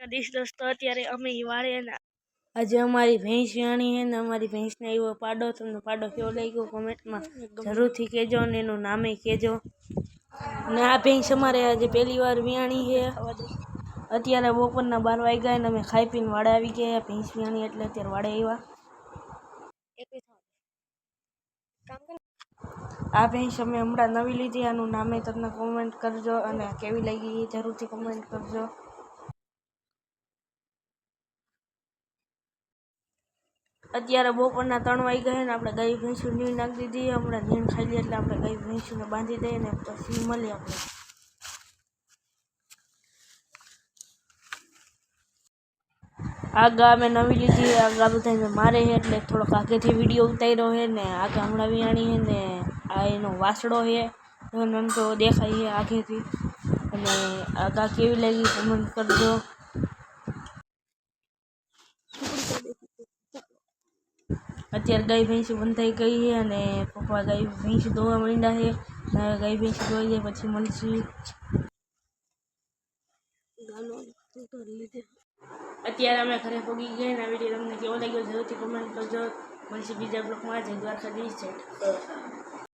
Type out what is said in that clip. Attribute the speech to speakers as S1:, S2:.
S1: દીશ દોસ્તો અત્યારે અમે વાળે ને આજે અમારી ભેંસ વ્યાણી છે ને અમારી ભેંસને એવો પાડો તમને પાડો કેવો લાગ્યો કોમેન્ટમાં જરૂરથી કહેજો અને એનું નામે કહેજો અને આ ભેંસ અમારે આજે પહેલી વાર વ્યાણી છે અત્યારે બપોરના 12 વાગ્યા ને અમે ખાઈ પીને વાડે આવી ગયા ભેંસ વ્યાણી એટલે અત્યારે વાડે આવ્યા આ ભેંસ અમે હમણાં નવી લીધી આનું નામે તમને કોમેન્ટ કરજો અને કેવી લાગી જરૂરથી કોમેન્ટ કરજો અત્યારે બપોરના 3 વાગ્યા છે ને આપણે ગાય ભેંસું નીણ નાખી દીધી હમણાં નીણ ખાઈ લઈએ એટલે આપણે ગાય ભેંસુને બાંધી દઈએ ને પછી મળીએ આપણે આ ગા મેં નવી લીધી આ ગા બધાને મારે છે એટલે થોડોક આગેથી વિડીયો ઉતાર્યો છે ને આગળ હમણાં વિયાણી છે ને આ એનો વાસડો છે એમ તો દેખાય છે આગેથી અને આ ગા કેવી લાગી કોમેન્ટ કરજો અત્યારે ગાય ભેંસું બંધાઈ ગઈ છે અને પપ્પા ગાય ભેંસું ધોવા માંડ્યા છે ગાય ભેંસું ધોઈ જાય પછી મળશું અત્યારે અમે ઘરે પહોંચી ગયા ને આ વિડીયો તમને કેવો લાગ્યો જરૂરથી કોમેન્ટ કરજો મળશે બીજા બ્લોગમાં જય દ્વારકાધીશ છે